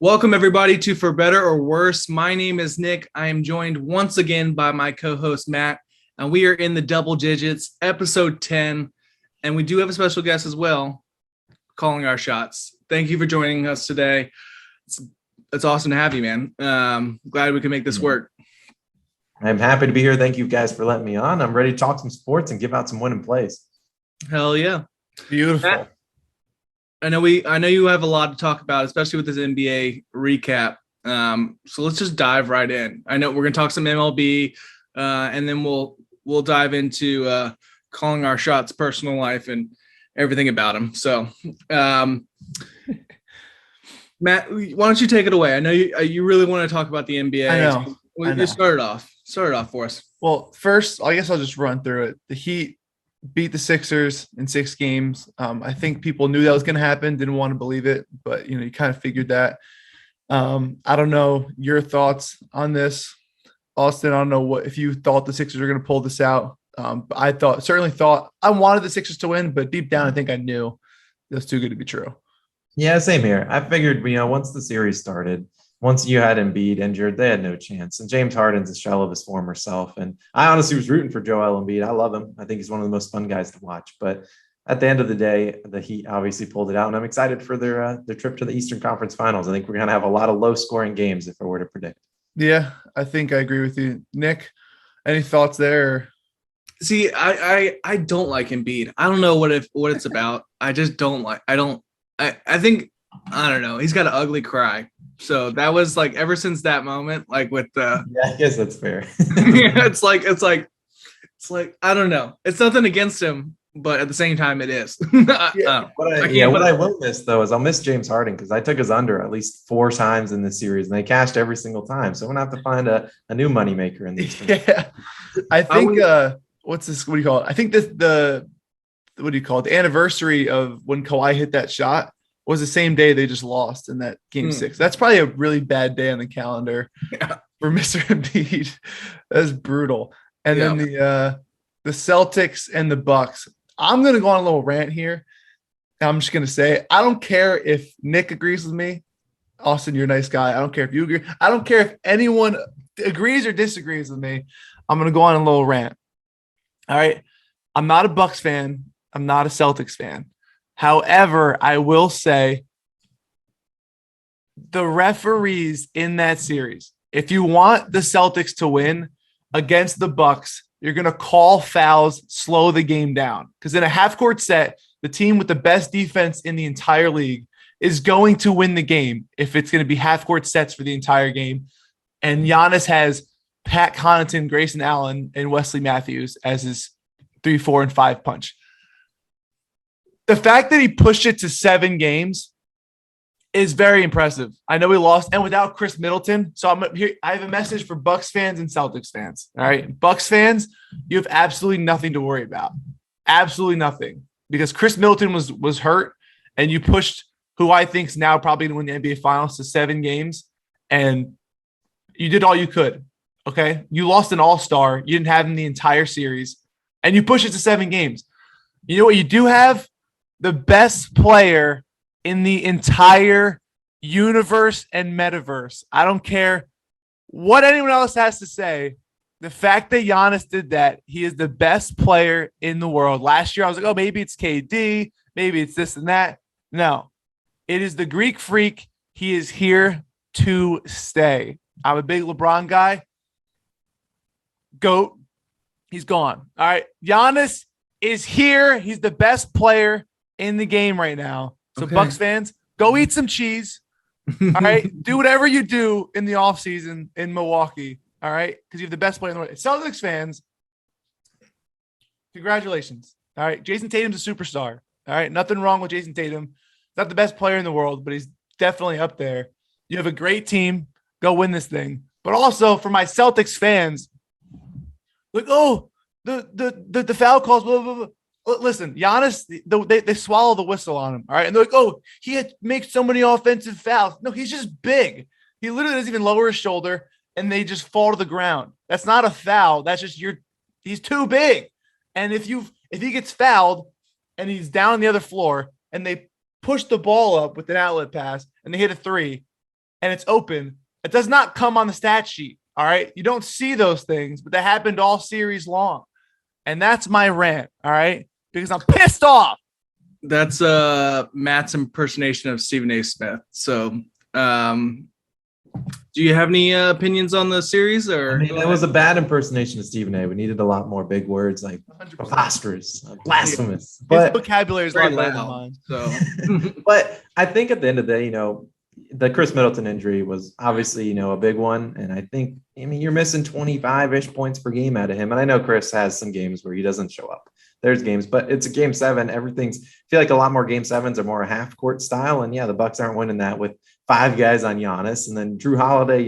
Welcome, everybody, to For Better or Worse. My name is Nick. I am joined once again by my co host, Matt, and we are in the double digits, episode 10. And we do have a special guest as well, calling our shots. Thank you for joining us today. It's awesome to have you, man. Glad we can make this work. I'm happy to be here. Thank you guys for letting me on. I'm ready to talk some sports and give out some winning plays. Hell yeah. Beautiful. Matt, I know you have a lot to talk about, especially with this NBA recap. So let's just dive right in. I know we're gonna talk some MLB, and then we'll dive into calling our shots, personal life, and everything about them. So, Matt, why don't you take it away? I know you really want to talk about the NBA. I know. You started off for us. Well, first, I guess I'll just run through it. The Heat beat the Sixers in 6 games. I think people knew that was going to happen, didn't want to believe it, but you kind of figured that. I don't know your thoughts on this, Austin. I don't know if you thought the Sixers were going to pull this out. But I certainly thought I wanted the Sixers to win, but deep down, I think I knew it was too good to be true. Yeah, same here. I figured, once the series started, once you had Embiid injured, they had no chance. And James Harden's a shell of his former self. And I honestly was rooting for Joel Embiid. I love him. I think he's one of the most fun guys to watch. But at the end of the day, the Heat obviously pulled it out. And I'm excited for their trip to the Eastern Conference Finals. I think we're going to have a lot of low-scoring games if I were to predict. Yeah, I think I agree with you. Nick, any thoughts there? See, I don't like Embiid. I don't know what it's about. I just don't like. I think I don't know. He's got an ugly cry. So that was like ever since that moment, like with the yeah, I guess that's fair. yeah, it's like I don't know. It's nothing against him, but at the same time, it is. What I will miss though is I'll miss James Harden because I took his under at least 4 times in this series and they cashed every single time. So I'm gonna have to find a new moneymaker in these. Yeah, I think what's this? What do you call it? I think the anniversary of when Kawhi hit that shot was the same day they just lost in that game 6. That's probably a really bad day on the calendar for Mr. Embiid. That's brutal. And then the Celtics and the Bucks. I'm going to go on a little rant here. I'm just going to say, I don't care if Nick agrees with me. Austin, you're a nice guy. I don't care if you agree. I don't care if anyone agrees or disagrees with me. I'm going to go on a little rant. All right. I'm not a Bucks fan. I'm not a Celtics fan. However, I will say the referees in that series, if you want the Celtics to win against the Bucks, you're going to call fouls, slow the game down. Because in a half-court set, the team with the best defense in the entire league is going to win the game if it's going to be half-court sets for the entire game. And Giannis has Pat Connaughton, Grayson Allen, and Wesley Matthews as his 3, 4, and 5 punch. The fact that he pushed it to 7 games is very impressive. I know he lost, and without Chris Middleton. So I'm here. I have a message for Bucks fans and Celtics fans. All right, Bucks fans, you have absolutely nothing to worry about. Absolutely nothing, because Chris Middleton was hurt, and you pushed who I think is now probably going to win the NBA Finals to 7 games, and you did all you could. Okay, you lost an all-star. You didn't have him the entire series, and you pushed it to 7 games. You know what you do have? The best player in the entire universe and metaverse. I don't care what anyone else has to say. The fact that Giannis did that, he is the best player in the world. Last year, I was like, oh, maybe it's KD. Maybe it's this and that. No, it is the Greek freak. He is here to stay. I'm a big LeBron guy. GOAT. He's gone. All right. Giannis is here. He's the best player in the game right now. So okay. Bucks fans, go eat some cheese. All right. Do whatever you do in the offseason in Milwaukee. All right. Because you have the best player in the world. Celtics fans, congratulations. All right. Jason Tatum's a superstar. All right. Nothing wrong with Jason Tatum. Not the best player in the world, but he's definitely up there. You have a great team. Go win this thing. But also for my Celtics fans, like, oh, the foul calls, blah, blah, blah. Listen, Giannis, they swallow the whistle on him, all right? And they're like, oh, he makes so many offensive fouls. No, he's just big. He literally doesn't even lower his shoulder, and they just fall to the ground. That's not a foul. That's just he's too big. And if he gets fouled and he's down on the other floor and they push the ball up with an outlet pass and they hit a 3, and it's open, it does not come on the stat sheet. All right. You don't see those things, but that happened all series long. And that's my rant. All right. Because I'm pissed off. That's Matt's impersonation of Stephen A. Smith. So do you have any opinions on the series? Or I mean, that was a bad impersonation of Stephen A. We needed a lot more big words like 100%. preposterous, blasphemous. His But vocabulary is a lot Very better than loud. mine. So but I think at the end of the day, the Chris Middleton injury was obviously, a big one. And I think, you're missing 25-ish points per game out of him. And I know Chris has some games where he doesn't show up. There's games, but it's a game 7. I feel like a lot more game 7s are more a half court style. And yeah, the Bucks aren't winning that with 5 guys on Giannis. And then Drew Holiday,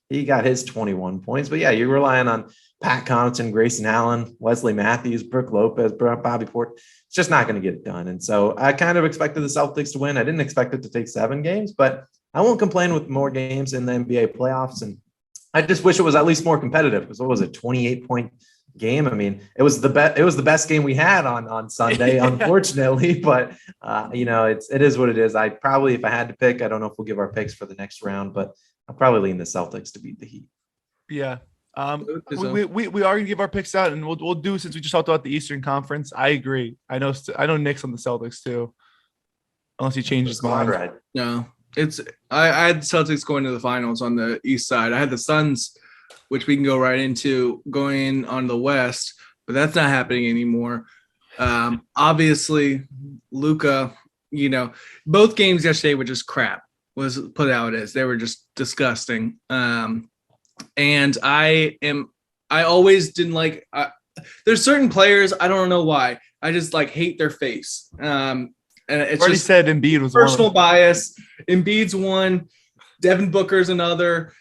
he got his 21 points. But yeah, you're relying on Pat Connaughton, Grayson Allen, Wesley Matthews, Brook Lopez, Bobby Portis. It's just not going to get it done. And so I kind of expected the Celtics to win. I didn't expect it to take 7 games, but I won't complain with more games in the NBA playoffs. And I just wish it was at least more competitive because what was it, 28-point game? It was the best game we had on Sunday, unfortunately, but it is what it is. I probably, if I had to pick, I don't know if we'll give our picks for the next round, but I'll probably lean the Celtics to beat the Heat. Yeah. We are gonna give our picks out, and we'll do, since we just talked about the Eastern Conference. I agree. I know Nick's on the Celtics too, unless he changes his mind. Right. no, I had the Celtics going to the finals on the East side. I had the Suns, which we can go right into, going on the West, but that's not happening anymore. Obviously, Luka, both games yesterday were just crap. Was put out as they were just disgusting. And I always didn't like. There's certain players, I don't know why, I just hate their face. And it's already just said Embiid was personal one. bias. Embiid's one, Devin Booker's another.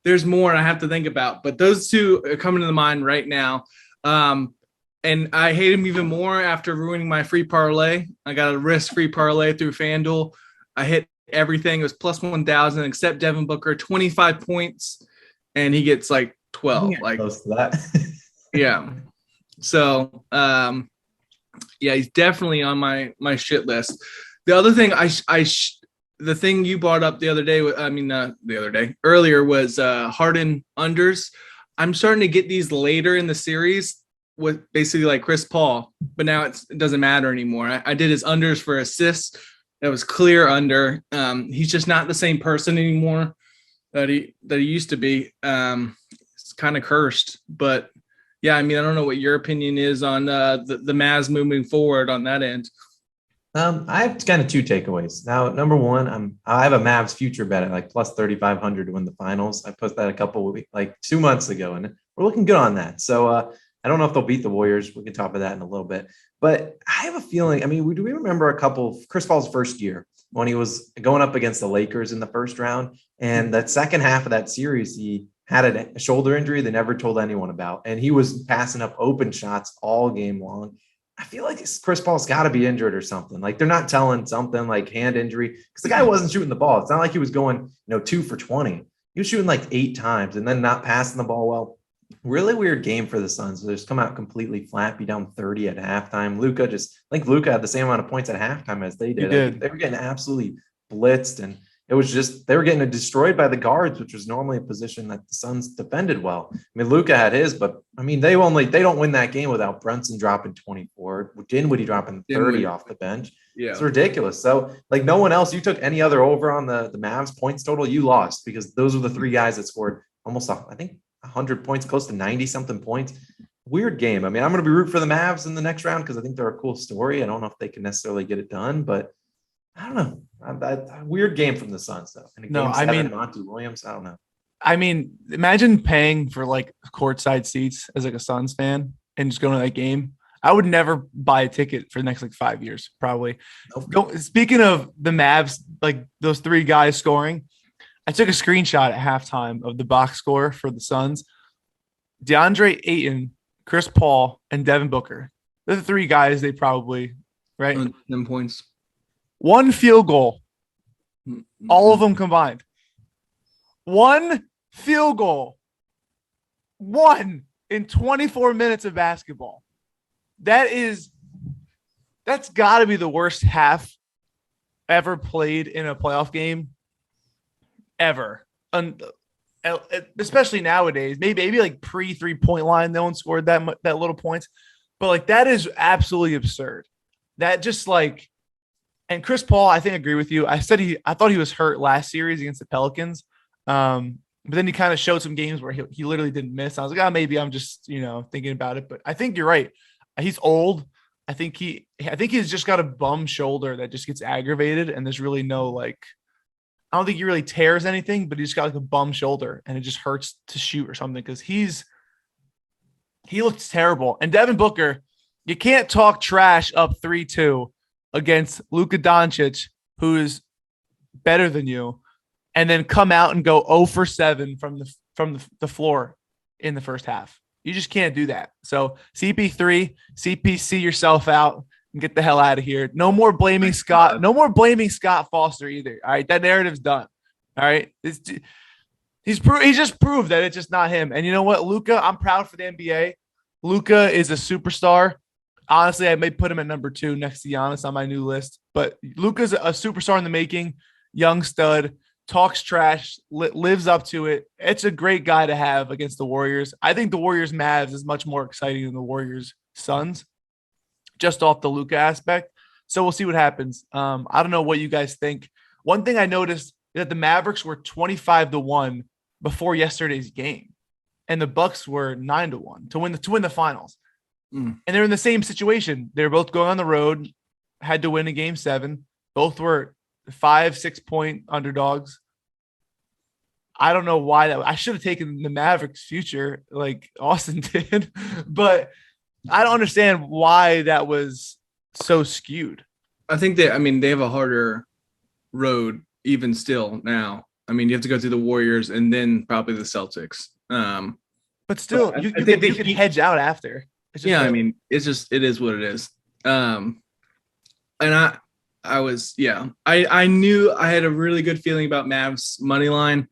There's more I have to think about, but those two are coming to the mind right now. And I hate him even more after ruining my free parlay. I got a risk-free parlay through FanDuel. I hit everything. It was plus 1,000, except Devin Booker, 25 points, and he gets 12. Close to that. Yeah. So, yeah, he's definitely on my shit list. The other thing the thing you brought up the other day, earlier was Harden unders. I'm starting to get these later in the series with basically like Chris Paul, but now it doesn't matter anymore. I did his unders for assists. That was clear under. He's just not the same person anymore that he used to be. It's kind of cursed, but yeah, I don't know what your opinion is on the Mavs moving forward on that end. I have kind of 2 takeaways. Now, number one, I have a Mavs future bet at plus 3,500 to win the finals. I posted that 2 months ago, and we're looking good on that. So I don't know if they'll beat the Warriors. We can talk about that in a little bit. But I have a feeling, do we remember a couple of Chris Paul's first year when he was going up against the Lakers in the first round? And that second half of that series, he had a shoulder injury they never told anyone about. And he was passing up open shots all game long. I feel like Chris Paul's got to be injured or something. They're not telling something like hand injury, because the guy wasn't shooting the ball. It's not like he was going, 2 for 20. He was shooting 8 times and then not passing the ball well. Really weird game for the Suns. They just come out completely flat, be down 30 at halftime. Luka Luka had the same amount of points at halftime as they did. They were getting absolutely blitzed, and it was just, they were getting destroyed by the guards, which was normally a position that the Suns defended well. Luka had his, but they don't win that game without Brunson dropping 24, Dinwiddie dropping 30 off the bench. Yeah, it's ridiculous. So no one else, you took any other over on the Mavs points total, you lost, because those were the 3 guys that scored almost, I think, 100 points, close to 90 something points. Weird game. I'm going to be rooting for the Mavs in the next round because I think they're a cool story. I don't know if they can necessarily get it done, but I don't know. Weird game from the Suns, though. And Monty Williams, I don't know. Imagine paying for courtside seats as a Suns fan and just going to that game. I would never buy a ticket for the next 5 years, probably. Nope. Speaking of the Mavs, those 3 guys scoring, I took a screenshot at halftime of the box score for the Suns. DeAndre Ayton, Chris Paul, and Devin Booker. They're the 3 guys they probably, right? 10 points. 1 field goal. All of them combined. 1 field goal. 1 in 24 minutes of basketball. That's got to be the worst half ever played in a playoff game ever. Especially nowadays, maybe like pre 3-point line, no one scored that little points, but like that is absolutely absurd. That just like, and Chris Paul, I think I agree with you. I thought he was hurt last series against the Pelicans. But then he kind of showed some games where he literally didn't miss. I was like, maybe I'm just, thinking about it, but I think you're right. He's old. I think he's just got a bum shoulder that just gets aggravated, and there's really no like, I don't think he really tears anything, but he's got like a bum shoulder and it just hurts to shoot or something because he looks terrible. And Devin Booker, you can't talk trash up 3-2 against Luka Doncic, who is better than you, and then come out and go 0 for 7 from the floor in the first half. You just can't do that. So CP3, CPC yourself out and get the hell out of here. No more blaming Scott. No more blaming Scott Foster either. All right. That narrative's done. All right. He's just proved that it's just not him. And you know what, Luka, I'm proud for the NBA. Luka is a superstar. Honestly, I may put him at number 2 next to Giannis on my new list, but Luka's a superstar in the making, young stud, talks trash, lives up to it. It's a great guy to have against the Warriors. I think the Warriors Mavs is much more exciting than the Warriors Suns, just off the Luka aspect. So we'll see what happens. I don't know what you guys think. One thing I noticed is that the Mavericks were 25-1 before yesterday's game, and the Bucks were 9-1 to win the finals. And they're in the same situation. They're both going on the road, had to win a game 7. Both were 5-6 point underdogs. I don't know why that. I should have taken the Mavericks future like Austin did, but I don't understand why that was so skewed. I think they have a harder road even still now. I mean, you have to go through the Warriors and then probably the Celtics. But still, you can hedge out after. It is what it is. And I knew I had a really good feeling about Mavs money line.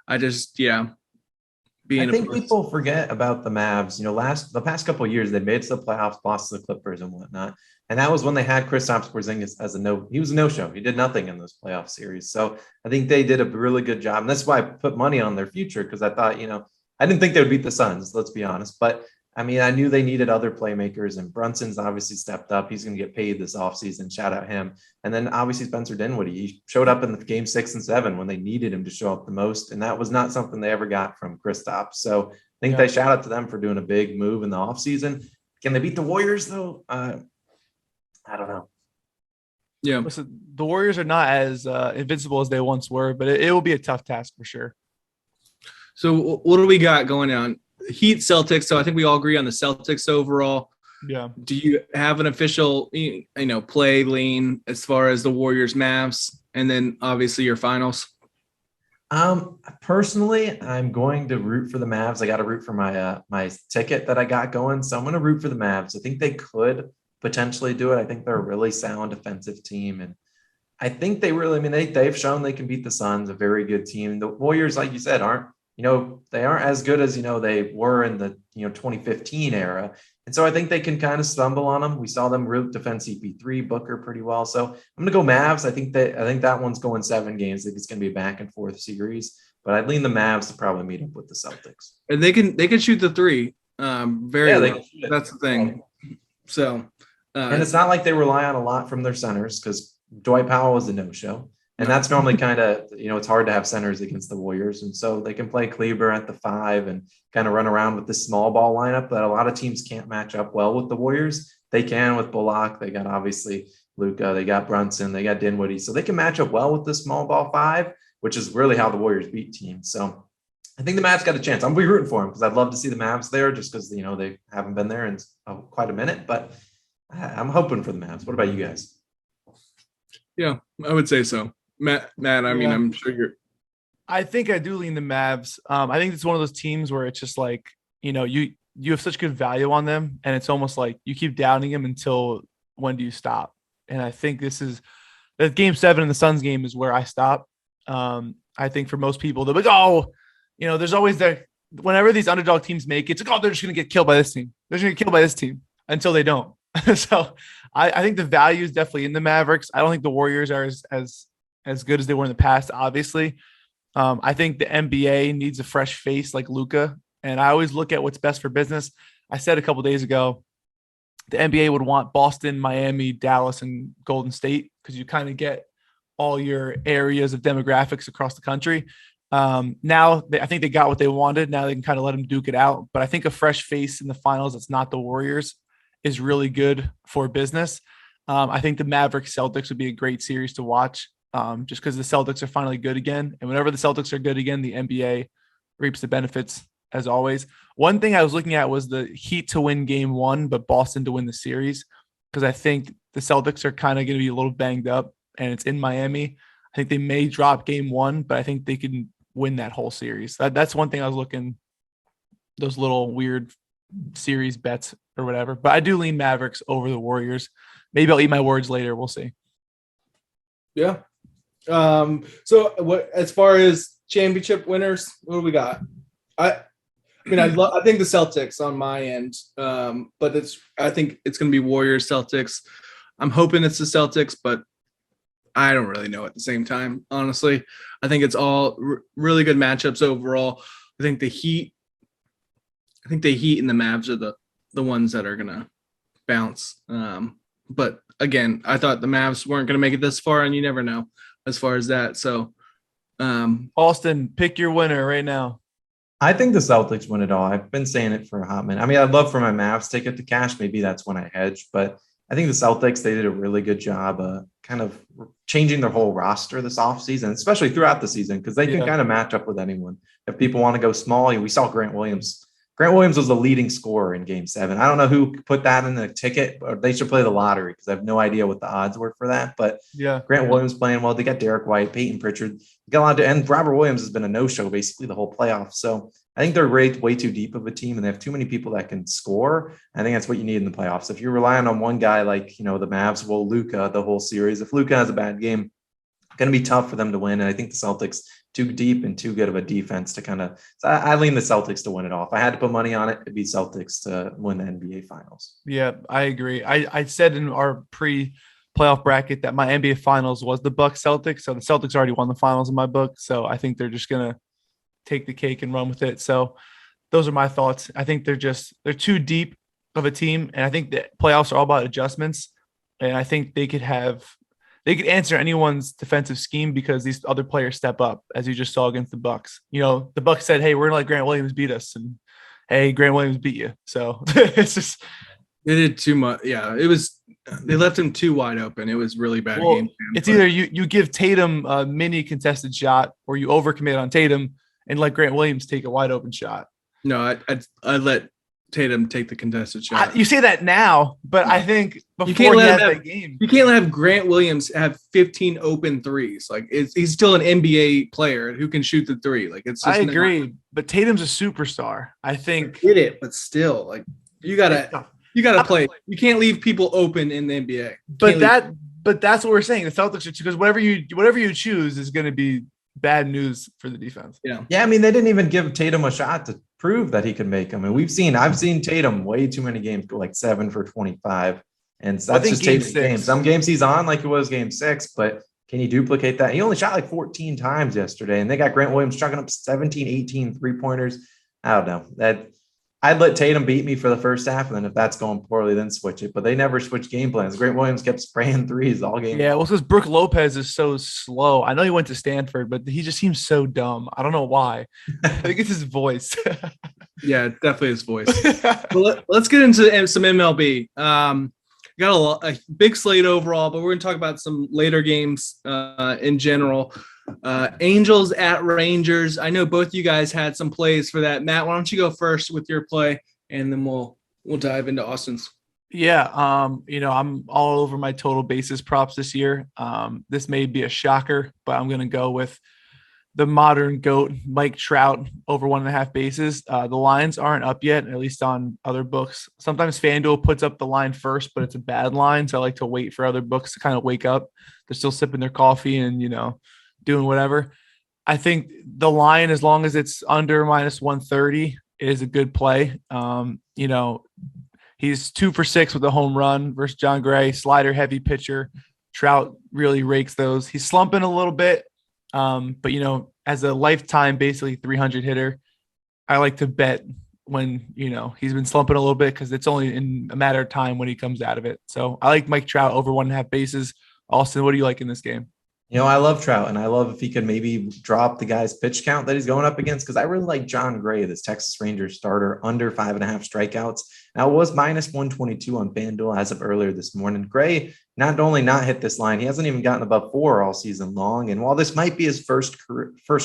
I think people forget about the Mavs. The past couple of years, they made it to the playoffs, lost to the Clippers and whatnot. And that was when they had Kristaps Porzingis he was a no-show. He did nothing in those playoff series. So I think they did a really good job. And that's why I put money on their future, because I thought, I didn't think they would beat the Suns, let's be honest. But I knew they needed other playmakers, and Brunson's obviously stepped up. He's going to get paid this offseason. Shout out him. And then obviously Spencer Dinwiddie. He showed up in the game 6 and 7 when they needed him to show up the most. And that was not something they ever got from Kristaps. So I think they shout out to them for doing a big move in the offseason. Can they beat the Warriors though? I don't know. Yeah. Listen, the Warriors are not as invincible as they once were, but it will be a tough task for sure. So what do we got going on? Heat Celtics. So I think we all agree on the Celtics overall. Yeah. Do you have an official, play lean as far as the Warriors Mavs, and then obviously your finals? Personally, I'm going to root for the Mavs. I got to root for my ticket that I got going. So I'm going to root for the Mavs. I think they could potentially do it. I think they're a really sound defensive team. And I think they really, they've shown they can beat the Suns, a very good team. The Warriors, like you said, they aren't as good as, they were in the, 2015 era. And so I think they can kind of stumble on them. We saw them defend CP3, Booker pretty well. So I'm going to go Mavs. I think that one's going 7 games. I think it's going to be a back and forth series, but I'd lean the Mavs to probably meet up with the Celtics. And they can shoot the 3 very well. That's the thing. So, and it's not like they rely on a lot from their centers, because Dwight Powell was a no-show. And that's normally kind of, it's hard to have centers against the Warriors. And so they can play Kleber at the 5 and kind of run around with this small ball lineup that a lot of teams can't match up well with the Warriors. They can with Bullock. They got obviously Luka. They got Brunson. They got Dinwiddie. So they can match up well with this small ball 5, which is really how the Warriors beat teams. So I think the Mavs got a chance. I'm going to be rooting for them, because I'd love to see the Mavs there, just because, they haven't been there in quite a minute. But I'm hoping for the Mavs. What about you guys? Yeah, I would say so. Matt, I'm sure you're. I think I do lean the Mavs. I think it's one of those teams where it's just like, you have such good value on them, and it's almost like you keep doubting them until when do you stop? And I think this is the game 7 in the Suns game is where I stop. I think for most people, they're like, there's always whenever these underdog teams make it, it's like, they're just going to get killed by this team. They're just going to get killed by this team until they don't. So I think the value is definitely in the Mavericks. I don't think the Warriors are as good as they were in the past, obviously. I think the NBA needs a fresh face like Luka. And I always look at what's best for business. I said a couple of days ago, the NBA would want Boston, Miami, Dallas, and Golden State because you kind of get all your areas of demographics across the country. I think they got what they wanted. Now they can kind of let them duke it out. But I think a fresh face in the finals that's not the Warriors is really good for business. I think the Mavericks Celtics would be a great series to watch just because the Celtics are finally good again. And whenever the Celtics are good again, the NBA reaps the benefits as always. One thing I was looking at was the Heat to win game one, but Boston to win the series because I think the Celtics are kind of going to be a little banged up and it's in Miami. I think they may drop game one, but I think they can win that whole series. That's one thing I was looking, those little weird series bets or whatever. But I do lean Mavericks over the Warriors. Maybe I'll eat my words later. We'll see. Yeah. So what as far as championship winners, what do we got? I think the Celtics on my end, but I think it's going to be Warriors Celtics. I'm hoping it's the Celtics, but I don't really know at the same time. Honestly, I think it's all really good matchups overall. I think the Heat and the Mavs are the ones that are going to bounce. But again, I thought the Mavs weren't going to make it this far, and you never know as far as that. So, Austin, pick your winner right now. I think the Celtics win it all. I've been saying it for a hot minute. I mean, I'd love for my Mavs to get the cash. Maybe that's when I hedge, but I think the Celtics, they did a really good job kind of changing their whole roster this offseason, especially throughout the season, because they can kind of match up with anyone. If people want to go small, we saw Grant Williams. Grant Williams was the leading scorer in Game 7. I don't know who put that in the ticket, or they should play the lottery because I have no idea what the odds were for that. But yeah, Grant Williams playing well. They got Derek White, Peyton Pritchard. Got a lot to, and Robert Williams has been a no-show basically the whole playoff. So I think they're way too deep of a team, and they have too many people that can score. I think that's what you need in the playoffs. If you're relying on one guy like, the Mavs, Luka the whole series, if Luka has a bad game, it's going to be tough for them to win. And I think the Celtics too deep and too good of a defense to so I lean the Celtics to win it all. If I had to put money on it, it'd be Celtics to win the NBA Finals. Yeah, I agree. I said in our pre-playoff bracket that my NBA Finals was the Bucks Celtics. So the Celtics already won the finals in my book. So I think they're just going to take the cake and run with it. So those are my thoughts. I think they're too deep of a team. And I think the playoffs are all about adjustments. And I think they could answer anyone's defensive scheme because these other players step up, as you just saw against the Bucks. The Bucks said, "Hey, we're gonna let Grant Williams beat us," and hey, Grant Williams beat you. So it's just they did too much. Yeah, they left him too wide open. It was really bad game. It's either you give Tatum a mini contested shot or you overcommit on Tatum and let Grant Williams take a wide open shot. No, I let Tatum take the contested shot. You say that now, but I think before you can't let him that game, you can't let Grant Williams have 15 open threes. Like he's still an NBA player who can shoot the three. Like it's. Just I agree, but Tatum's a superstar. I think did it, but still, like you gotta play. You can't leave people open in the NBA. But that's what we're saying. The Celtics are because whatever you choose is going to be bad news for the defense. Yeah. I mean, they didn't even give Tatum a shot to prove that he could make them. And I've seen Tatum way too many games go like 7 for 25. And that's just Tatum's games. Some games he's on like it was Game 6, but can you duplicate that? He only shot like 14 times yesterday, and they got Grant Williams chucking up 17, 18 3-pointers. I don't know. I'd let Tatum beat me for the first half, and then if that's going poorly, then switch it. But they never switched game plans. Grant Williams kept spraying threes all game. Yeah, well, because Brooke Lopez is so slow. I know he went to Stanford, but he just seems so dumb. I don't know why. I think it's his voice. Yeah, definitely his voice. Well, let's get into some MLB. Got a big slate overall, but we're going to talk about some later games in general. Angels at Rangers. I know both you guys had some plays for that. Matt, why don't you go first with your play, and then we'll dive into Austin's. Yeah, I'm all over my total bases props this year. This may be a shocker, but I'm going to go with the modern GOAT, Mike Trout, over 1.5 bases. The lines aren't up yet, at least on other books. Sometimes FanDuel puts up the line first, but it's a bad line, so I like to wait for other books to kind of wake up. They're still sipping their coffee and, doing whatever. I think the line, as long as it's under -130, is a good play. He's 2 for 6 with a home run versus John Gray, slider heavy pitcher. Trout really rakes those. He's slumping a little bit, but as a lifetime basically 300 hitter, I like to bet when he's been slumping a little bit because it's only in a matter of time when he comes out of it. So I like Mike Trout over 1.5 bases. Austin, what do you like in this game? I love Trout, and I love if he could maybe drop the guy's pitch count that he's going up against, because I really like John Gray, this Texas Rangers starter, under 5.5 strikeouts. Now, it was minus 122 on FanDuel as of earlier this morning. Gray not only not hit this line, he hasn't even gotten above 4 all season long. And while this might be his first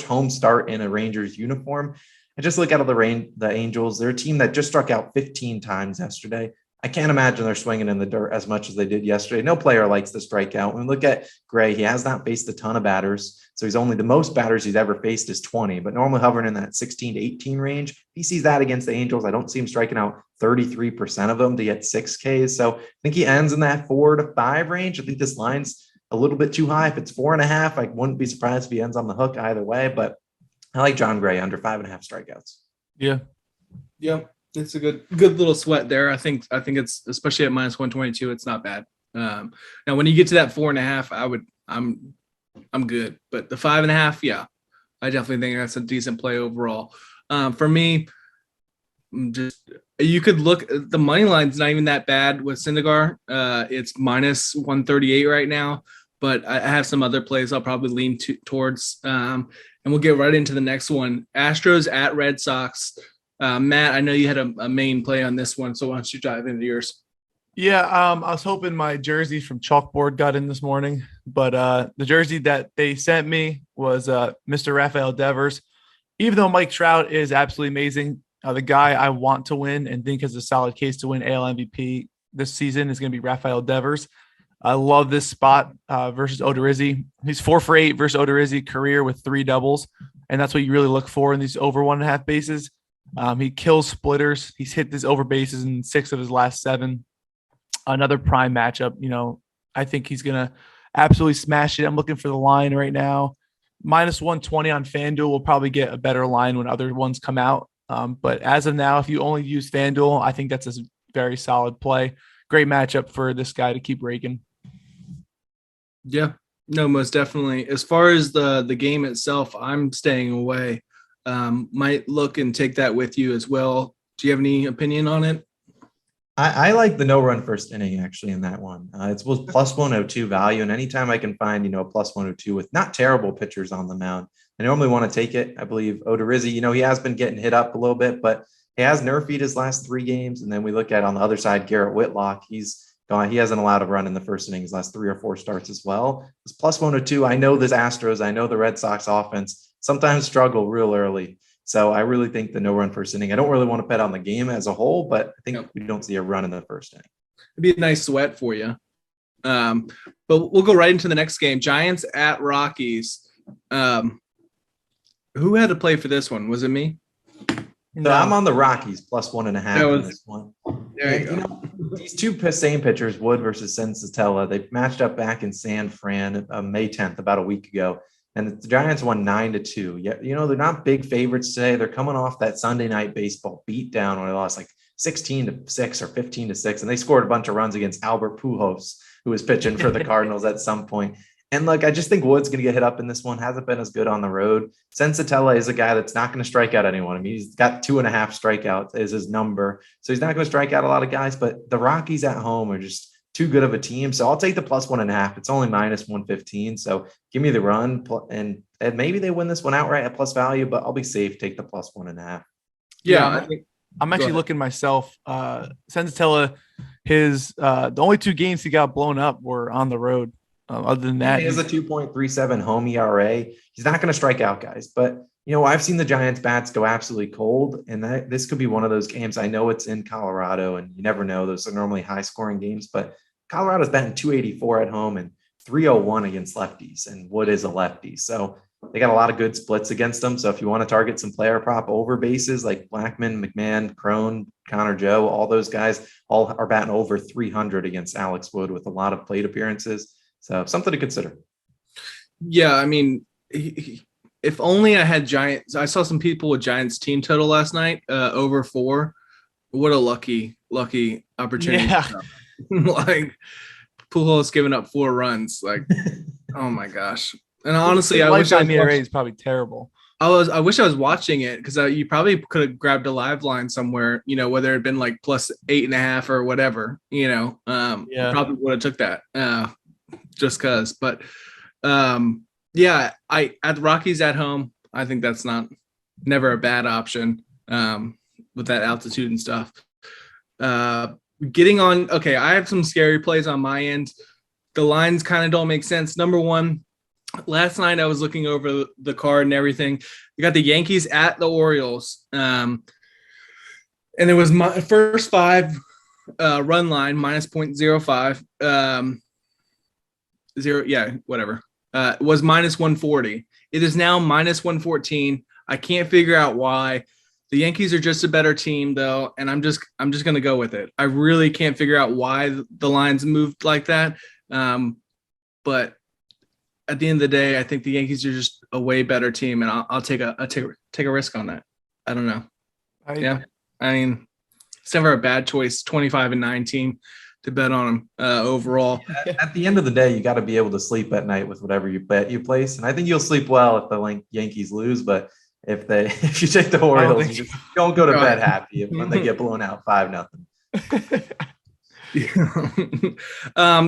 home start in a Rangers uniform, I just look out of the Angels. They're a team that just struck out 15 times yesterday. I can't imagine they're swinging in the dirt as much as they did yesterday. No player likes to strike out. When we look at Gray, he has not faced a ton of batters. So he's only the most batters he's ever faced is 20, but normally hovering in that 16 to 18 range. He sees that against the Angels. I don't see him striking out 33% of them to get 6 Ks. So I think he ends in that 4 to 5 range. I think this line's a little bit too high. If it's 4.5, I wouldn't be surprised if he ends on the hook either way, but I like John Gray under 5.5 strikeouts. Yeah. It's a good little sweat there. I think it's, especially at minus 122, it's not bad. Now when you get to that 4.5, I'm good, but the 5.5, yeah, I definitely think that's a decent play overall. For me, you could look, the money line's not even that bad with Syndergaard. It's minus 138 right now, but I have some other plays I'll probably lean towards. And we'll get right into the next one. Astros at Red Sox. Matt, I know you had a main play on this one, so why don't you dive into yours? Yeah, I was hoping my jersey from Chalkboard got in this morning, but the jersey that they sent me was Mr. Rafael Devers. Even though Mike Trout is absolutely amazing, the guy I want to win and think has a solid case to win AL MVP this season is going to be Rafael Devers. I love this spot versus Odorizzi. He's 4 for 8 versus Odorizzi, career with 3 doubles, and that's what you really look for in these over 1.5 bases. He kills splitters. He's hit his over bases in 6 of his last 7. Another prime matchup. I think he's going to absolutely smash it. I'm looking for the line right now. Minus 120 on FanDuel will probably get a better line when other ones come out. But as of now, if you only use FanDuel, I think that's a very solid play. Great matchup for this guy to keep raking. Yeah, no, most definitely. As far as the game itself, I'm staying away. Might look and take that with you as well. Do you have any opinion on it? I like the no run first inning actually in that one. It's plus 102 value. And anytime I can find, a plus 102 with not terrible pitchers on the mound, I normally want to take it. I believe Odorizzi, he has been getting hit up a little bit, but he has nerfied his last 3 games. And then we look at on the other side, Garrett Whitlock, he's gone. He hasn't allowed a run in the first inning his last 3 or 4 starts as well. It's plus 102. I know this Astros, I know the Red Sox offense sometimes struggle real early. So I really think the no run first inning. I don't really want to bet on the game as a whole, but I think we don't see a run in the first inning. It'd be a nice sweat for you. But we'll go right into the next game. Giants at Rockies. Who had to play for this one? Was it me? So I'm on the Rockies plus 1.5 in this one. There you go. These two same pitchers, Wood versus Sensatella, they matched up back in San Fran May 10th, about a week ago. And the Giants won 9-2. Yeah, they're not big favorites today. They're coming off that Sunday night baseball beat down when they lost like 16-6 or 15-6. And they scored a bunch of runs against Albert Pujols, who was pitching for the Cardinals at some point. And I just think Wood's going to get hit up in this one. Hasn't been as good on the road. Sensatella is a guy that's not going to strike out anyone. I mean, he's got 2.5 strikeouts is his number. So he's not going to strike out a lot of guys, but the Rockies at home are just too good of a team. So I'll take the plus 1.5. It's only minus 115. So give me the run and maybe they win this one outright at plus value, but I'll be safe. Take the plus 1.5. Yeah. I'm actually looking myself. Sensatella, the only 2 games he got blown up were on the road. Other than that, he has a 2.37 home ERA. He's not going to strike out guys, but I've seen the Giants bats go absolutely cold, and this could be one of those games. I know it's in Colorado, and you never know. Those are normally high scoring games, but Colorado's batting 284 at home and 301 against lefties, and Wood is a lefty. So they got a lot of good splits against them. So if you want to target some player prop over bases like Blackman, McMahon, Crone, Connor Joe, all those guys all are batting over 300 against Alex Wood with a lot of plate appearances. So something to consider. Yeah, I mean, if only I had Giants. I saw some people with Giants team total last night, over 4. what a lucky opportunity. Yeah. Like Pujols giving up 4 runs. Like, oh my gosh. And honestly, I wish I lifetime was ERA is probably terrible. I wish I was watching it because you probably could have grabbed a live line somewhere, whether it had been like plus 8.5 or whatever, Yeah. probably would have took that just cause. But yeah, at the Rockies at home, I think that's never a bad option with that altitude and stuff. Getting on, okay, I have some scary plays on my end. The lines kind of don't make sense. Number one, last night I was looking over the card and everything. You got the Yankees at the Orioles. And it was my first 5 run line minus 0.05. Whatever. It was minus 140. It is now minus 114. I can't figure out why. The Yankees are just a better team, though, and I'm just going to go with it. I really can't figure out why the lines moved like that. But at the end of the day, I think the Yankees are just a way better team, and I'll take a risk on that. I don't know. I mean, it's never a bad choice. 25-19 to bet on them overall. At the end of the day, you got to be able to sleep at night with whatever you bet you place, and I think you'll sleep well if the Yankees lose. But if you take the Orioles, you just don't go to bed happy when they get blown out 5-0.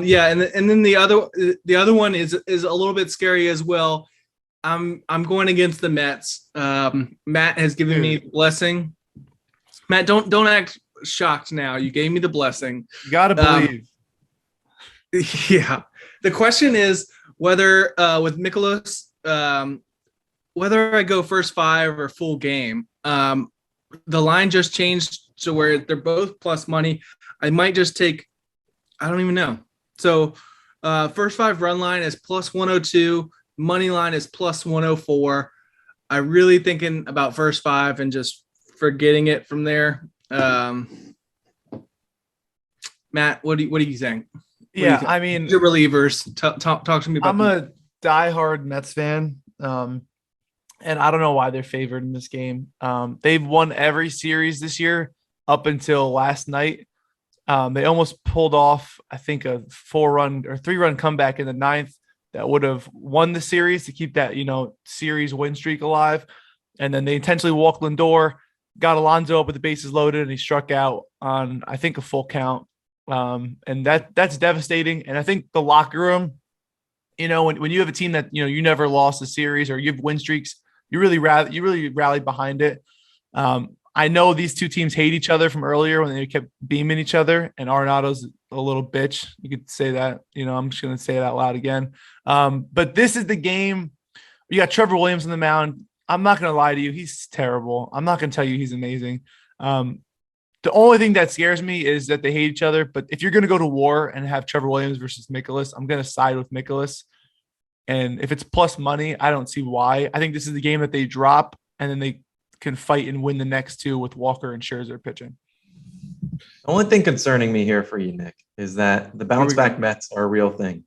Yeah, and then the other one is a little bit scary as well. I'm going against the Mets. Matt has given me blessing. Matt, don't act shocked now. You gave me the blessing. You gotta believe. Yeah. The question is whether with Mikolas, whether I go first 5 or full game. The line just changed to where they're both plus money. I might just take, I don't even know. So first 5 run line is plus 102. Money line is plus 104. I really thinking about first 5 and just forgetting it from there. Matt, what do you think? Yeah, I mean, your relievers. Talk to me about. I'm a diehard Mets fan, and I don't know why they're favored in this game. They've won every series this year up until last night. They almost pulled off, I think, a 4-run or 3-run comeback in the 9th that would have won the series to keep that series win streak alive. And then they intentionally walked Lindor, got Alonso up with the bases loaded, and he struck out on, I think, a full count. And that's devastating. And I think the locker room, when you have a team that you never lost a series or you have win streaks, you really rally behind it. I know these two teams hate each other from earlier when they kept beaming each other, and Arenado's a little bitch. You could say that. I'm just going to say it out loud again. But this is the game. You got Trevor Williams on the mound. I'm not going to lie to you. He's terrible. I'm not going to tell you he's amazing. The only thing that scares me is that they hate each other. But if you're going to go to war and have Trevor Williams versus Mikolas, I'm going to side with Mikolas. And if it's plus money, I don't see why. I think this is the game that they drop, and then they can fight and win the next 2 with Walker and Scherzer pitching. The only thing concerning me here for you, Nick, is that the bounce back Mets are a real thing.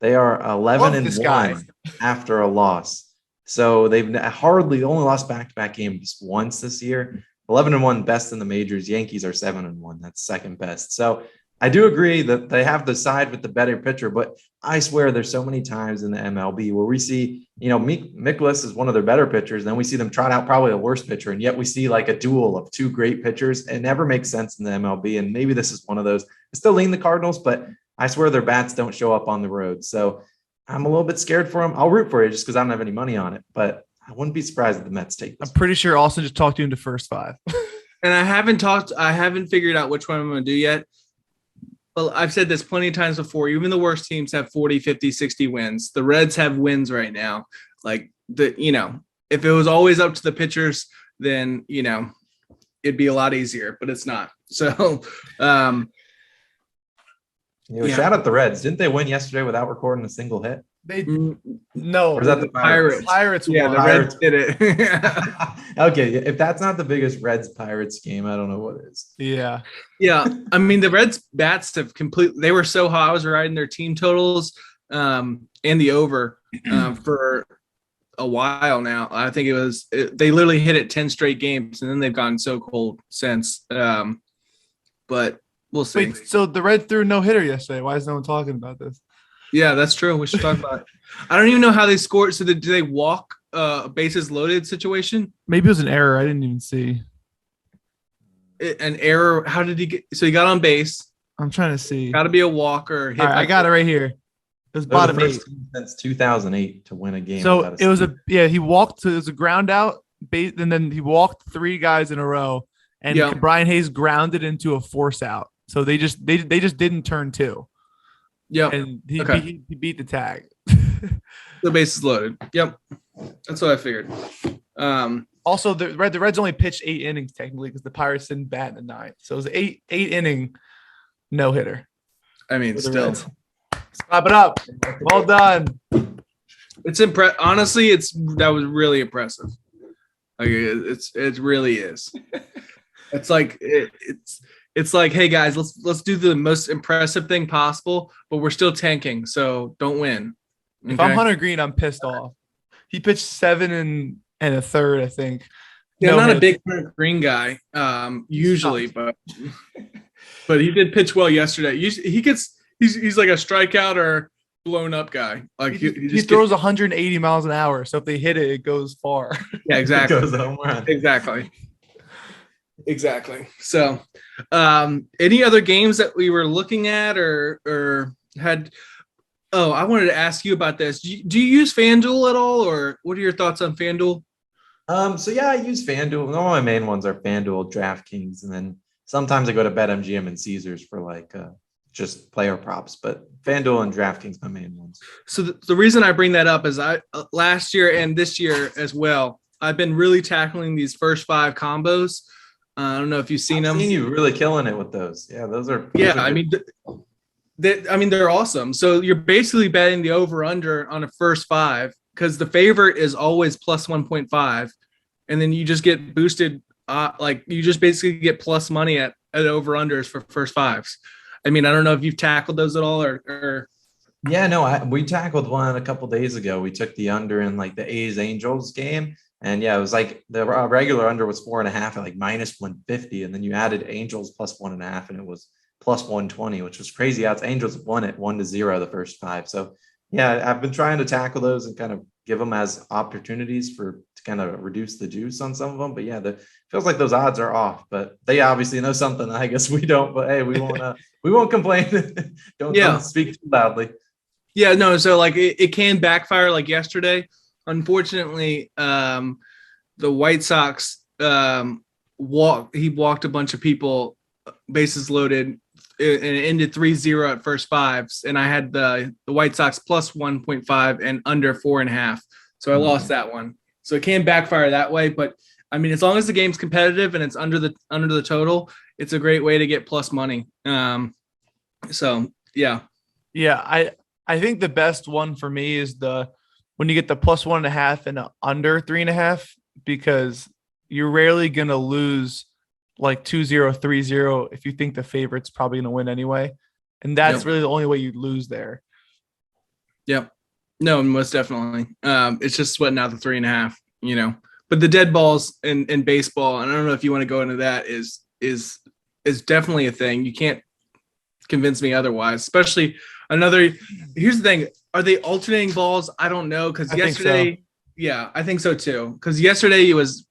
They are 11-1 after a loss. So they've only lost back-to-back games once this year. 11-1, best in the majors. Yankees are 7-1. That's second best. So I do agree that they have the side with the better pitcher, but I swear there's so many times in the MLB where we see, Mikolas is one of their better pitchers. Then we see them trot out probably a worse pitcher. And yet we see like a duel of 2 great pitchers. It never makes sense in the MLB. And maybe this is one of those. I still lean the Cardinals, but I swear their bats don't show up on the road. So I'm a little bit scared for them. I'll root for you just because I don't have any money on it, but I wouldn't be surprised if the Mets take this. I'm pretty sure Austin just talked you into first 5. And I haven't figured out which one I'm going to do yet. Well, I've said this plenty of times before. Even the worst teams have 40, 50, 60 wins. The Reds have wins right now. Like if it was always up to the pitchers, then, it'd be a lot easier, but it's not. So, shout out the Reds. Didn't they win yesterday without recording a single hit? No. Or is that the Pirates? Pirates yeah, won. the Reds did it. Okay, if that's not the biggest Reds-Pirates game, I don't know what is. Yeah. Yeah, I mean, the Reds bats have they were so hot. I was riding their team totals and the over for a while now. I think they literally hit it 10 straight games, and then they've gotten so cold since. but we'll see. Wait, so the Reds threw a no-hitter yesterday. Why is no one talking about this? Yeah, that's true. We should talk about it. I don't even know how they scored. So did they walk bases loaded situation? Maybe it was an error. I didn't even see. An error. How did he get? So he got on base. I'm trying to see. Got to be a walk or hit. All right, I got it right here. It was They're the bottom first 8. team since 2008 to win a game. So without it was steal. he walked to, it was a ground out base, and then he walked 3 guys in a row, and Yeah. Brian Hayes grounded into a force out. So they just didn't turn 2. Yep. And he beat the tag. The base is loaded. Yep. That's what I figured. Also, the Reds only pitched 8 innings technically because the Pirates didn't bat in the 9th. So it was an 8 inning no hitter. I mean, still, Reds. Clap it up. Well done. it's honestly, that was really impressive. Like it really is. It's like it's like, hey guys, let's do the most impressive thing possible, but we're still tanking, so don't win. Okay? If I'm Hunter Green, I'm pissed off. He pitched 7 and a third, I think. Yeah, No I'm not a hits. big Hunter Green guy, usually, but he did pitch well yesterday. He's like a strikeout or blown up guy. Like He throws 180 miles an hour, so if they hit it, it goes far. Yeah, exactly. It goes home run. Exactly. So, any other games that we were looking at or had? Oh, I wanted to ask you about this. Do you use FanDuel at all, or what are your thoughts on FanDuel? So yeah, I use FanDuel. All my main ones are FanDuel, DraftKings, and then sometimes I go to BetMGM and Caesars for like just player props. But FanDuel and DraftKings my main ones. So the reason I bring that up is I last year and this year as well, I've been really tackling these first 5 combos. I don't know if you've seen them. I've seen you really killing it with those. Yeah, those are. Yeah, those are I mean, they're awesome. So you're basically betting the over/under on a first 5 because the favorite is always plus 1.5, and then you just get boosted. Like you just basically get plus money at over/unders for first 5s. I mean, I don't know if you've tackled those at all or. Yeah, no, we tackled one a couple days ago. We took the under in like the A's Angels game. And yeah, it was like the regular under was 4.5 at like minus 150. And then you added Angels plus 1.5 and it was plus 120, which was crazy odds. Angels won it 1-0 the first 5. So yeah, I've been trying to tackle those and kind of give them as opportunities to kind of reduce the juice on some of them. But yeah, feels like those odds are off, but they obviously know something. I guess we don't, but hey, we won't complain. Don't speak too loudly. Yeah, no. So like it can backfire like yesterday. Unfortunately, the White Sox walked a bunch of people, bases loaded, and it ended 3-0 at first 5s. And I had the White Sox plus 1.5 and under 4.5. So I lost that one. So it can backfire that way. But I mean, as long as the game's competitive and it's under the total, it's a great way to get plus money. So yeah. Yeah, I think the best one for me is when you get the plus 1.5 and under 3.5, because you're rarely going to lose like 2-0, 3-0 if you think the favorite's probably going to win anyway. And that's really the only way you'd lose there. Yep. No, most definitely. It's just sweating out the 3.5, but the dead balls in baseball, and I don't know if you want to go into that, is definitely a thing. You can't convince me otherwise, especially here's the thing. Are they alternating balls? I don't know. Cause yesterday, yeah, I think so too. Cause yesterday it was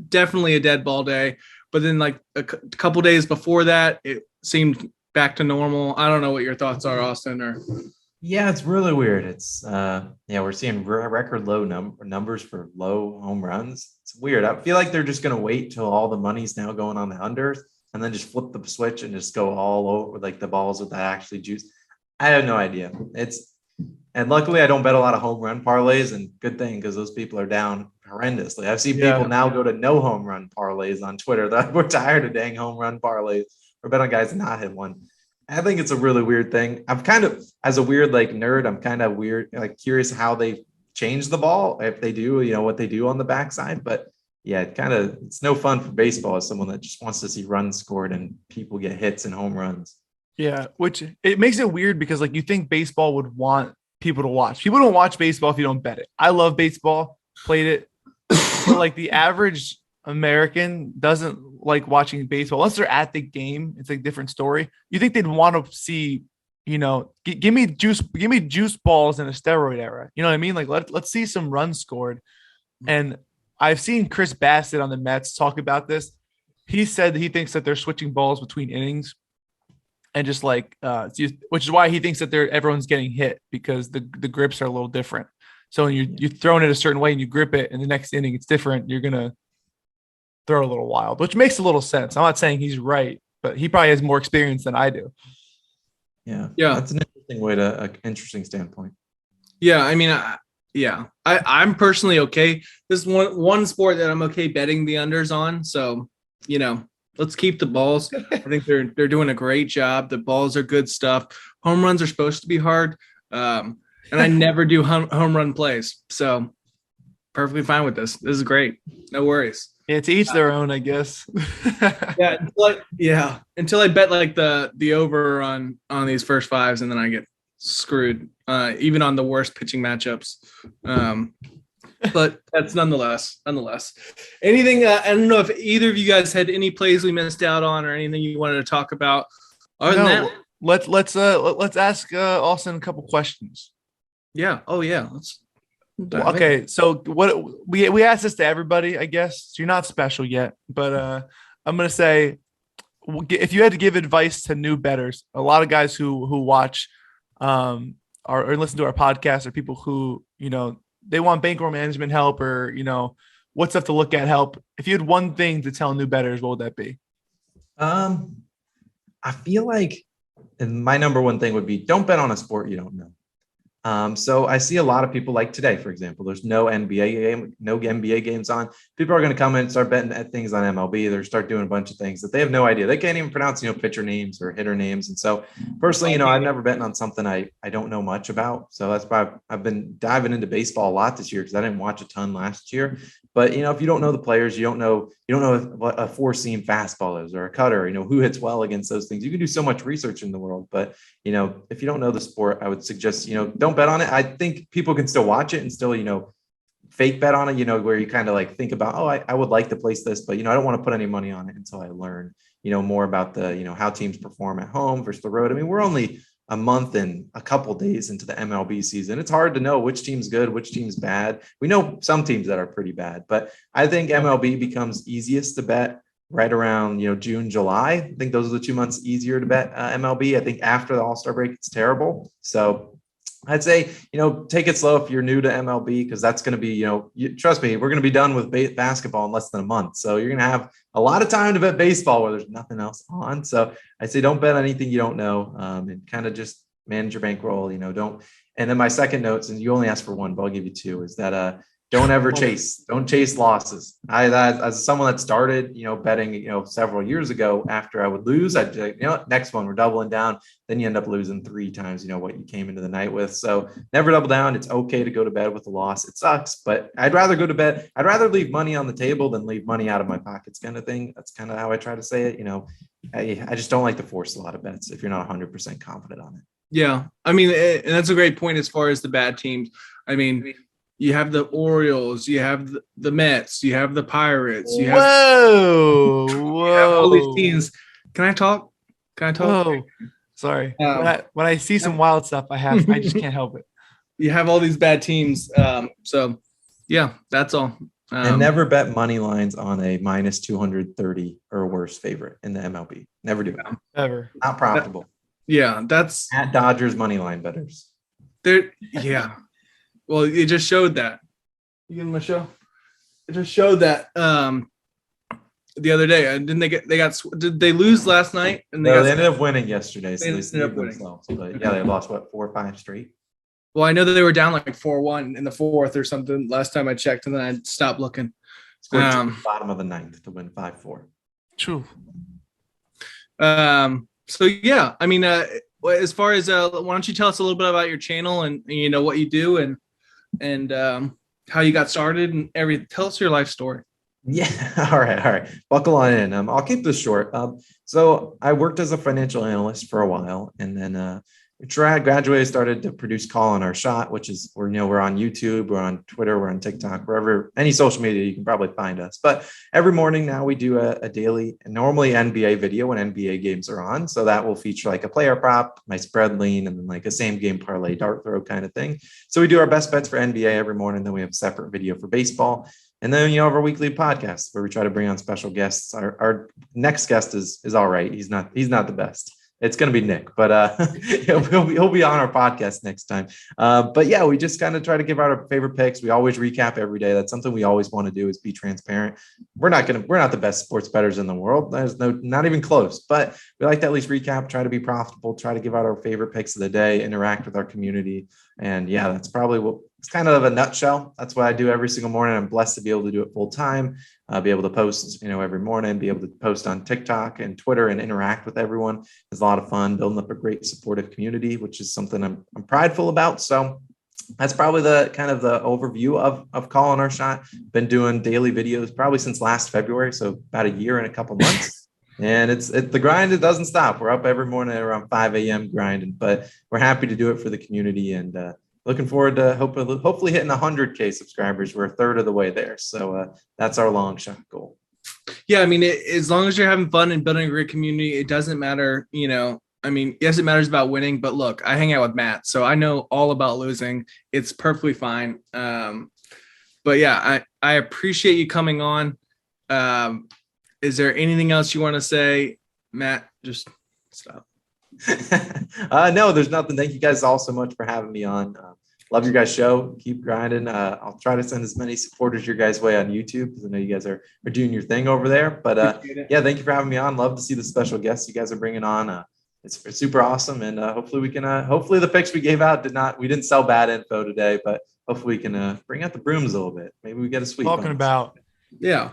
definitely a dead ball day, but then like a couple days before that, it seemed back to normal. I don't know what your thoughts are, Austin, Yeah, it's really weird. It's we're seeing record low numbers for low home runs. It's weird. I feel like they're just going to wait till all the money's now going on the unders and then just flip the switch and just go all over like the balls with that actually juice. I have no idea. And luckily I don't bet a lot of home run parlays, and good thing because those people are down horrendously. I've seen people now go to no home run parlays on Twitter. That we're tired of dang home run parlays or bet on guys not hit one. I think it's a really weird thing. I'm kind of, as a weird like nerd, I'm kind of weird, like curious how they change the ball, if they do, what they do on the backside. But yeah, it's no fun for baseball as someone that just wants to see runs scored and people get hits and home runs. Yeah, which it makes it weird because like you think baseball would want people to watch. People don't watch baseball if you don't bet it. I love baseball, played it. But like the average American doesn't like watching baseball unless they're at the game. It's a different story. You think they'd want to see, give me juice balls in a steroid era. You know what I mean? Like let's see some runs scored. And I've seen Chris Bassett on the Mets talk about this. He said that he thinks that they're switching balls between innings and just like which is why he thinks that everyone's getting hit because the grips are a little different. So when you're throwing it a certain way and you grip it in the next inning, it's different. You're gonna throw a little wild, which makes a little sense. I'm not saying he's right, but he probably has more experience than I do. Yeah. That's an interesting standpoint. Yeah, I mean, I'm personally okay. This is one sport that I'm okay betting the unders on. So, let's keep the balls. I think they're doing a great job. The balls are good stuff. Home runs are supposed to be hard, and I never do home run plays. So, perfectly fine with this. This is great. No worries. Yeah, to each their own, I guess. Until I bet like the over on these first fives, and then I get screwed, even on the worst pitching matchups. But that's nonetheless. Anything? I don't know if either of you guys had any plays we missed out on, or anything you wanted to talk about. Other than that, let's ask Austin a couple questions. Yeah. Oh yeah. Okay, so what we asked this to everybody, I guess. So you're not special yet, but I'm gonna say, if you had to give advice to new bettors, a lot of guys who watch or listen to our podcast are people who they want bankroll management help or what stuff to look at help. If you had one thing to tell new bettors, what would that be? I feel like my number one thing would be don't bet on a sport you don't know. So I see a lot of people like today, for example, there's no NBA games on. People are going to come in and start betting at things on MLB. They're start doing a bunch of things that they have no idea. They can't even pronounce, pitcher names or hitter names. And so personally, I've never betting on something I don't know much about. So that's why I've been diving into baseball a lot this year because I didn't watch a ton last year. But, if you don't know the players, you don't know what a four-seam fastball is or a cutter, who hits well against those things. You can do so much research in the world. But, if you don't know the sport, I would suggest, don't bet on it. I think people can still watch it and still, fake bet on it, where you kind of like think about, I would like to place this, but, I don't want to put any money on it until I learn, more about the, how teams perform at home versus the road. I mean, we're only a month and a couple days into the MLB season. It's hard to know which team's good, which team's bad. We know some teams that are pretty bad, but I think MLB becomes easiest to bet right around, June, July. I think those are the 2 months easier to bet MLB. I think after the All-Star break, it's terrible. So I'd say, take it slow if you're new to MLB, because that's going to be, trust me, we're going to be done with basketball in less than a month. So you're going to have a lot of time to bet baseball where there's nothing else on. So I say, don't bet anything you don't know, and kind of just manage your bankroll, don't. And then my second note, since you only asked for one, but I'll give you two, is that, don't ever don't chase losses. As someone that started, betting, several years ago, after I would lose, I'd be like, next one, we're doubling down. Then you end up losing 3 times, what you came into the night with. So never double down. It's okay to go to bed with a loss. It sucks, but I'd rather go to bed. I'd rather leave money on the table than leave money out of my pockets kind of thing. That's kind of how I try to say it. I just don't like to force a lot of bets if you're not 100% confident on it. Yeah. I mean, and that's a great point as far as the bad teams. I mean, you have the Orioles, you have the Mets, you have the Pirates. You have all these teams. Can I talk? Whoa. Sorry. When I see some wild stuff, I just can't help it. You have all these bad teams. So, yeah, that's all. And never bet money lines on a minus 230 or worse favorite in the MLB. Never do it. Ever. Not profitable. That's at Dodgers money line bettors. Yeah. Well, it just showed that. You give them a show. It just showed that the other day. Didn't did they lose last night? And they ended up winning yesterday. So they saved themselves. But yeah, they lost 4 or 5 straight. Well, I know that they were down like 4-1 in the fourth or something last time I checked, and then I stopped looking. Bottom of the ninth to win 5-4. True. So yeah, I mean, as far as why don't you tell us a little bit about your channel and what you do and how you got started and everything. Tell us your life story. Yeah. All right. Buckle on in. I'll keep this short. So I worked as a financial analyst for a while, and then graduated, started to produce Call on Our Shot, which is we're on YouTube, we're on Twitter, we're on TikTok, wherever, any social media you can probably find us. But every morning now we do a daily, normally NBA video when NBA games are on. So that will feature like a player prop, my spread lean, and then like a same game parlay dart throw kind of thing. So we do our best bets for NBA every morning. Then we have a separate video for baseball. And then, have our weekly podcast where we try to bring on special guests. Our next guest is all right. He's not the best. It's going to be Nick, but he'll be on our podcast next time. But yeah, we just kind of try to give out our favorite picks. We always recap every day. That's something we always want to do, is be transparent. We're not the best sports bettors in the world. There's not even close, but we like to at least recap, try to be profitable, try to give out our favorite picks of the day, interact with our community. And yeah, that's probably what it's kind of a nutshell. That's what I do every single morning. I'm blessed to be able to do it full time, be able to post, every morning, be able to post on TikTok and Twitter and interact with everyone. It's a lot of fun building up a great supportive community, which is something I'm prideful about. So that's probably the kind of the overview of Call on Our Shot. Been doing daily videos probably since last February. So about a year and a couple months. And it's the grind. It doesn't stop. We're up every morning around 5 a.m. grinding, but we're happy to do it for the community, and looking forward to hopefully hitting 100K subscribers. We're a third of the way there. So that's our long shot goal. Yeah. I mean, as long as you're having fun and building a great community, it doesn't matter, yes, it matters about winning, but look, I hang out with Matt, so I know all about losing. It's perfectly fine. But yeah, I appreciate you coming on. Is there anything else you want to say, Matt? Just stop. No, there's nothing. Thank you guys all so much for having me on. Love your guys' show. Keep grinding. I'll try to send as many supporters your guys' way on YouTube, because I know you guys are doing your thing over there. But yeah, thank you for having me on. Love to see the special guests you guys are bringing on. It's super awesome, and hopefully we can. Hopefully the picks we gave out we didn't sell bad info today, but hopefully we can bring out the brooms a little bit. Maybe we get a sweep. Yeah.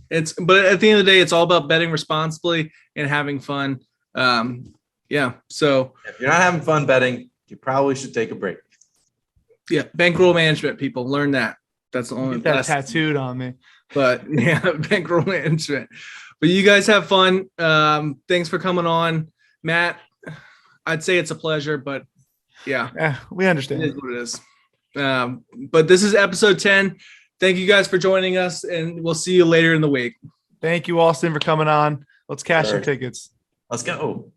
But at the end of the day, it's all about betting responsibly and having fun. Yeah. So if you're not having fun betting, you probably should take a break. Yeah. Bankroll management, people, learn that. That's the only that tattooed on me. But yeah, bankroll management. But you guys have fun. Thanks for coming on, Matt. I'd say it's a pleasure, but yeah, we understand. It is what it is. But this is episode 10. Thank you guys for joining us, and we'll see you later in the week. Thank you, Austin, for coming on. Let's cash some tickets. Let's go.